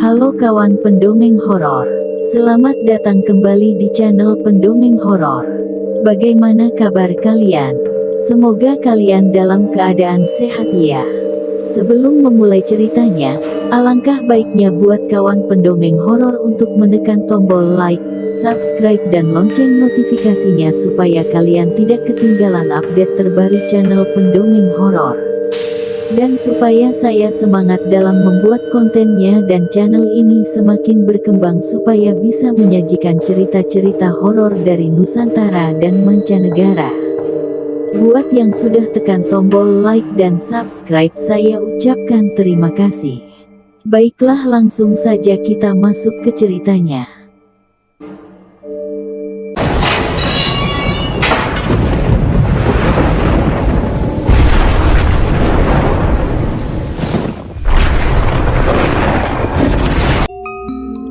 Halo kawan pendongeng horor. Selamat datang kembali di channel Pendongeng Horor. Bagaimana kabar kalian? Semoga kalian dalam keadaan sehat ya. Sebelum memulai ceritanya, alangkah baiknya buat kawan pendongeng horor untuk menekan tombol like, subscribe dan lonceng notifikasinya supaya kalian tidak ketinggalan update terbaru channel Pendongeng Horor. Dan supaya saya semangat dalam membuat kontennya dan channel ini semakin berkembang supaya bisa menyajikan cerita-cerita horor dari Nusantara dan mancanegara. Buat yang sudah tekan tombol like dan subscribe saya ucapkan terima kasih. Baiklah langsung saja kita masuk ke ceritanya.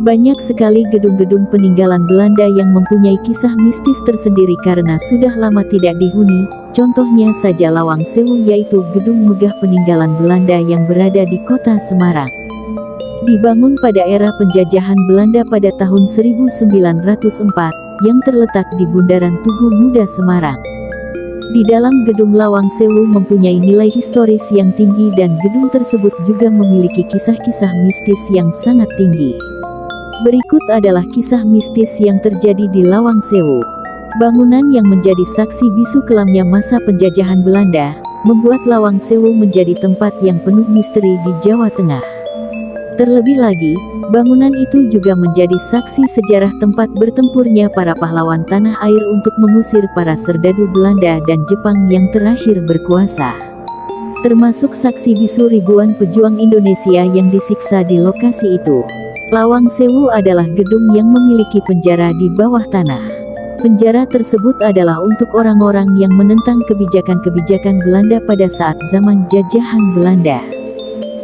Banyak sekali gedung-gedung peninggalan Belanda yang mempunyai kisah mistis tersendiri karena sudah lama tidak dihuni. Contohnya saja Lawang Sewu, yaitu gedung megah peninggalan Belanda yang berada di kota Semarang. Dibangun pada era penjajahan Belanda pada tahun 1904, yang terletak di Bundaran Tugu Muda Semarang. Di dalam gedung Lawang Sewu mempunyai nilai historis yang tinggi dan gedung tersebut juga memiliki kisah-kisah mistis yang sangat tinggi. Berikut adalah kisah mistis yang terjadi di Lawang Sewu. Bangunan yang menjadi saksi bisu kelamnya masa penjajahan Belanda, membuat Lawang Sewu menjadi tempat yang penuh misteri di Jawa Tengah. Terlebih lagi, bangunan itu juga menjadi saksi sejarah tempat bertempurnya para pahlawan tanah air untuk mengusir para serdadu Belanda dan Jepang yang terakhir berkuasa. Termasuk saksi bisu ribuan pejuang Indonesia yang disiksa di lokasi itu. Lawang Sewu adalah gedung yang memiliki penjara di bawah tanah. Penjara tersebut adalah untuk orang-orang yang menentang kebijakan-kebijakan Belanda pada saat zaman jajahan Belanda.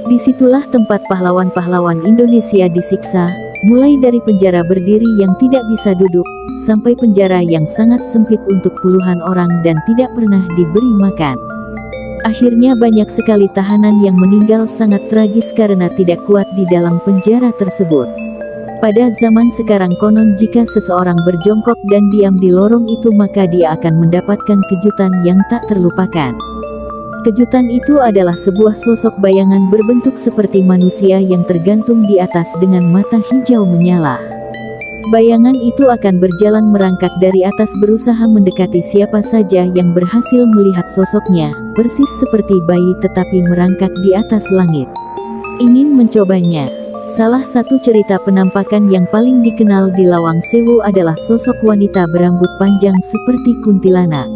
Disitulah tempat pahlawan-pahlawan Indonesia disiksa, mulai dari penjara berdiri yang tidak bisa duduk, sampai penjara yang sangat sempit untuk puluhan orang dan tidak pernah diberi makan. Akhirnya banyak sekali tahanan yang meninggal sangat tragis karena tidak kuat di dalam penjara tersebut. Pada zaman sekarang konon jika seseorang berjongkok dan diam di lorong itu maka dia akan mendapatkan kejutan yang tak terlupakan. Kejutan itu adalah sebuah sosok bayangan berbentuk seperti manusia yang tergantung di atas dengan mata hijau menyala. Bayangan itu akan berjalan merangkak dari atas berusaha mendekati siapa saja yang berhasil melihat sosoknya, persis seperti bayi tetapi merangkak di atas langit. Ingin mencobanya. Salah satu cerita penampakan yang paling dikenal di Lawang Sewu adalah sosok wanita berambut panjang seperti kuntilanak.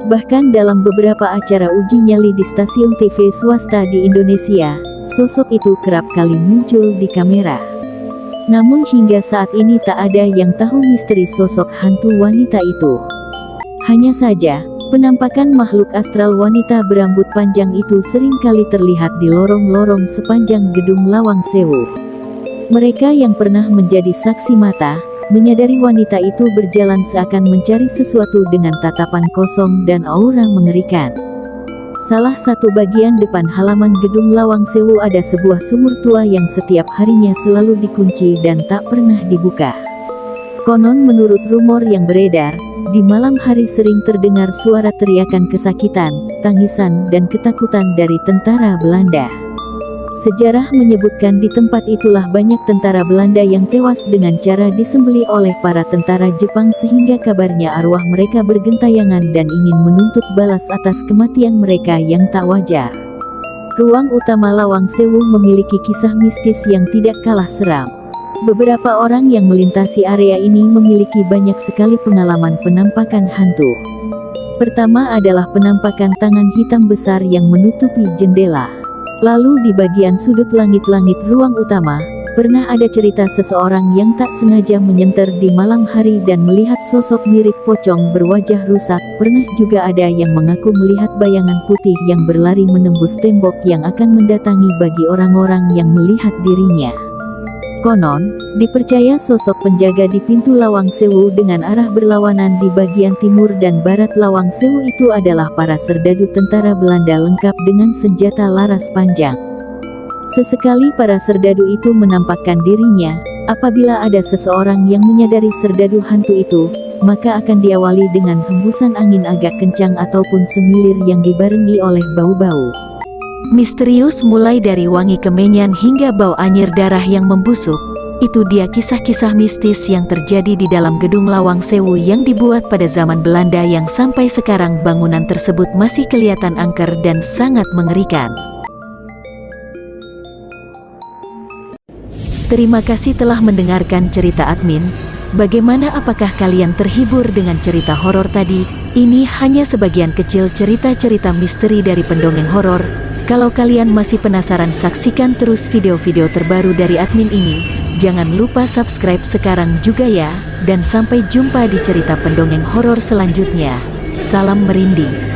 Bahkan dalam beberapa acara uji nyali di stasiun TV swasta di Indonesia, sosok itu kerap kali muncul di kamera. Namun hingga saat ini tak ada yang tahu misteri sosok hantu wanita itu. Hanya saja, penampakan makhluk astral wanita berambut panjang itu sering kali terlihat di lorong-lorong sepanjang gedung Lawang Sewu. Mereka yang pernah menjadi saksi mata, menyadari wanita itu berjalan seakan mencari sesuatu dengan tatapan kosong dan aura mengerikan. Salah satu bagian depan halaman gedung Lawang Sewu ada sebuah sumur tua yang setiap harinya selalu dikunci dan tak pernah dibuka. Konon menurut rumor yang beredar, di malam hari sering terdengar suara teriakan kesakitan, tangisan dan ketakutan dari tentara Belanda. Sejarah menyebutkan di tempat itulah banyak tentara Belanda yang tewas dengan cara disembelih oleh para tentara Jepang sehingga kabarnya arwah mereka bergentayangan dan ingin menuntut balas atas kematian mereka yang tak wajar. Ruang utama Lawang Sewu memiliki kisah mistis yang tidak kalah seram. Beberapa orang yang melintasi area ini memiliki banyak sekali pengalaman penampakan hantu. Pertama adalah penampakan tangan hitam besar yang menutupi jendela. Lalu di bagian sudut langit-langit ruang utama, pernah ada cerita seseorang yang tak sengaja menyenter di malam hari dan melihat sosok mirip pocong berwajah rusak. Pernah juga ada yang mengaku melihat bayangan putih yang berlari menembus tembok yang akan mendatangi bagi orang-orang yang melihat dirinya. Konon, dipercaya sosok penjaga di pintu Lawang Sewu dengan arah berlawanan di bagian timur dan barat Lawang Sewu itu adalah para serdadu tentara Belanda lengkap dengan senjata laras panjang. Sesekali para serdadu itu menampakkan dirinya. Apabila ada seseorang yang menyadari serdadu hantu itu, maka akan diawali dengan hembusan angin agak kencang ataupun semilir yang dibarengi oleh bau-bau misterius mulai dari wangi kemenyan hingga bau anyir darah yang membusuk. Itu dia kisah-kisah mistis yang terjadi di dalam gedung Lawang Sewu yang dibuat pada zaman Belanda yang sampai sekarang bangunan tersebut masih kelihatan angker dan sangat mengerikan. Terima kasih telah mendengarkan cerita admin. Bagaimana, apakah kalian terhibur dengan cerita horor tadi? Ini hanya sebagian kecil cerita-cerita misteri dari pendongeng horor. Kalau kalian masih penasaran, saksikan terus video-video terbaru dari admin ini. Jangan lupa subscribe sekarang juga ya. Dan sampai jumpa di cerita pendongeng horor selanjutnya. Salam merinding.